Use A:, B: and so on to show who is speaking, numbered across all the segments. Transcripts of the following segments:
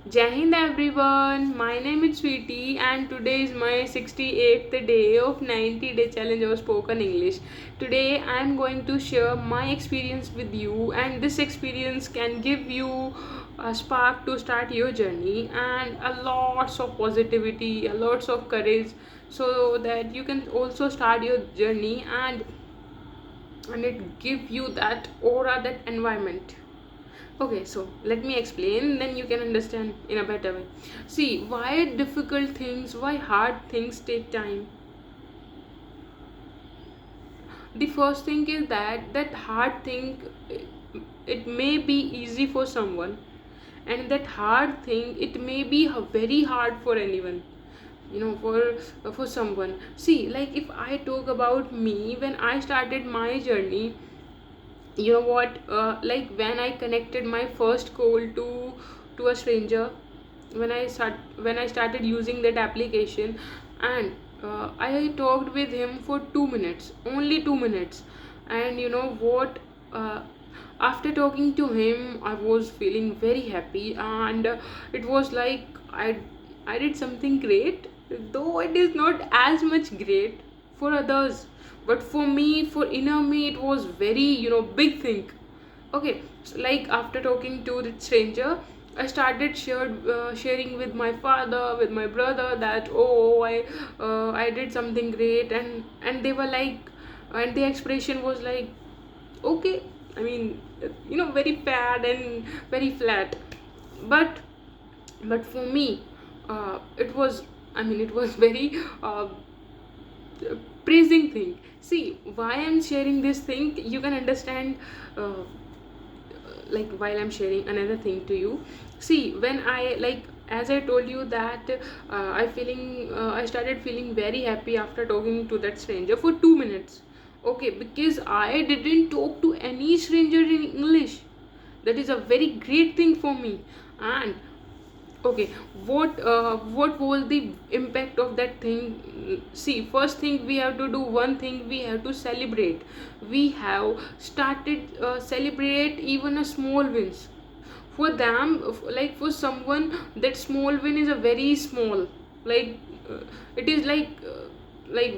A: Jai Hind everyone, my name is Sweetie and today is my 68th day of 90-day challenge of spoken English. Today I am going to share my experience with you, and this experience can give you a spark to start your journey and a lots of positivity, a lots of courage so that you can also start your journey and it give you that aura, that environment. Okay, so let me explain, then you can understand in a better way. See, why difficult things, why hard things take time? The first thing is that hard thing, it may be easy for someone, and that hard thing, it may be very hard for anyone. For someone. See, like if I talk about me, when I started my journey, you know what, like when I connected my first call to a stranger, when I started using that application, and I talked with him for 2 minutes, only 2 minutes. And you know what, after talking to him, I was feeling very happy, and it was like I did something great, though it is not as much great for others, but for me, for inner me, it was very, big thing. Okay, so like after talking to the stranger, I started sharing with my father, with my brother, that I did something great, and they were like, and the expression was like, okay, I mean, very bad and very flat. But but for me, it was, I mean, it was very praising thing. See, why I'm sharing this thing, you can understand, uh, like while I'm sharing another thing to you. See, when I, like, as I told you that, I started feeling very happy after talking to that stranger for 2 minutes. Okay, because I didn't talk to any stranger in English. That is a very great thing for me. And okay, what was the impact of that thing? See, first thing, we have to do one thing, we have to celebrate. We have started celebrate even a small wins. For them, like for someone, that small win is a very small, like, it is like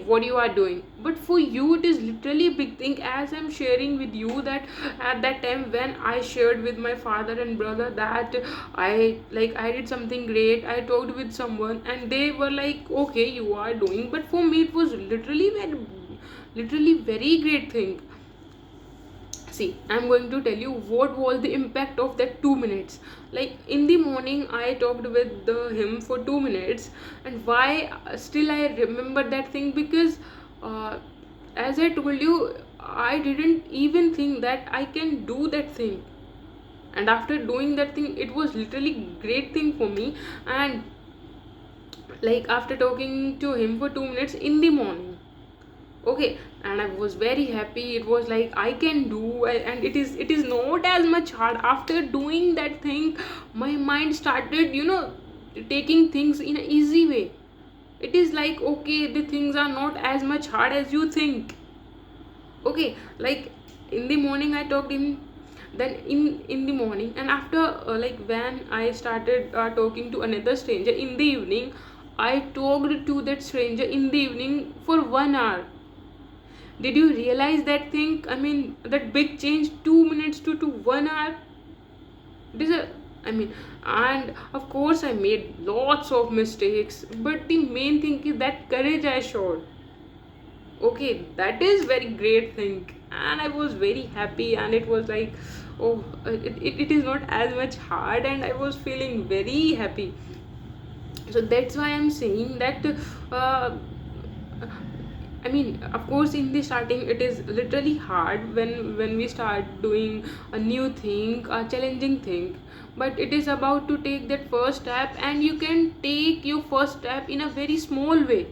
A: what you are doing, but for you it is literally a big thing. As I'm sharing with you that at that time when I shared with my father and brother that I did something great, I talked with someone, and they were like, okay, you are doing, but for me it was literally very great thing. See, I'm going to tell you what was the impact of that 2 minutes. Like in the morning, I talked with him for 2 minutes. And why still I remember that thing? Because as I told you, I didn't even think that I can do that thing. And after doing that thing, it was literally great thing for me. And like after talking to him for 2 minutes in the morning, okay, and I was very happy. It was like I can do, and it is not as much hard. After doing that thing, my mind started, taking things in an easy way. It is like, okay, the things are not as much hard as you think. Okay, like in the morning I talked him, then in the morning, and after like when I started talking to another stranger in the evening, I talked to that stranger in the evening for 1 hour. Did you realize that thing? I mean, that big change, 2 minutes to 1 hour. This is, I mean, and of course I made lots of mistakes, but the main thing is that courage I showed. Okay, that is very great thing, and I was very happy, and it was like, oh, it is not as much hard, and I was feeling very happy. So that's why I'm saying that. I mean, of course, in the starting, it is literally hard when we start doing a new thing, a challenging thing. But it is about to take that first step, and you can take your first step in a very small way.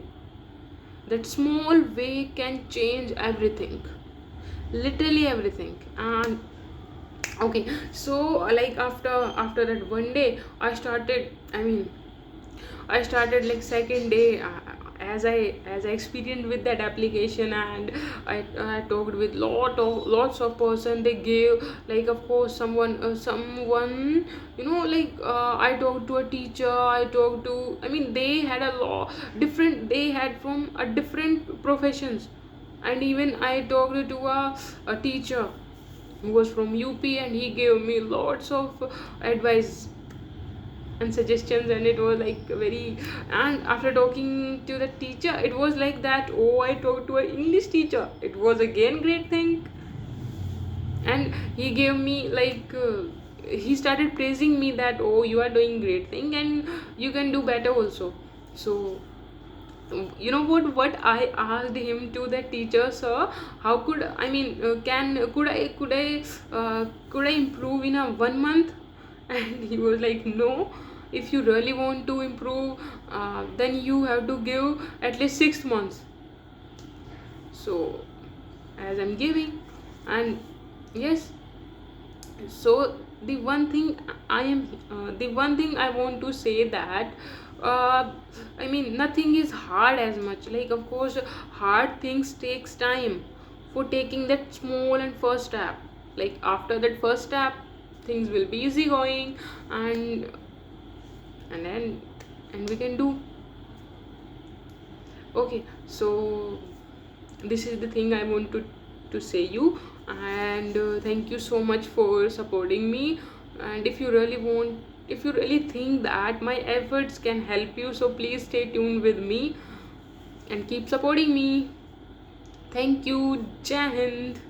A: That small way can change everything, literally everything. And okay, so like after that one day, I started. I mean, I started like second day. as I experienced with that application, and I talked with lots of person. They gave, like, of course, someone, I talked to a teacher, I talked to, I mean, they had a law different, they had from a different professions. And even I talked to a teacher who was from UP, and he gave me lots of advice and suggestions. And it was like very, and after talking to the teacher, it was like that, oh, I talked to an English teacher, it was again great thing. And he gave me like, he started praising me that, oh, you are doing great thing and you can do better also. So you know what I asked him to the teacher, sir, how could, I mean, can could I improve in a 1 month? And he was like, no, if you really want to improve, then you have to give at least 6 months. So as I'm giving, and yes, so the one thing I want to say that, I mean, nothing is hard as much. Like, of course, hard things takes time for taking that small and first step. Like, after that first step, things will be easy going, and then and we can do. Okay, so this is the thing I want to say you. And thank you so much for supporting me. And if you really think that my efforts can help you, so please stay tuned with me and keep supporting me. Thank you. Jai Hind.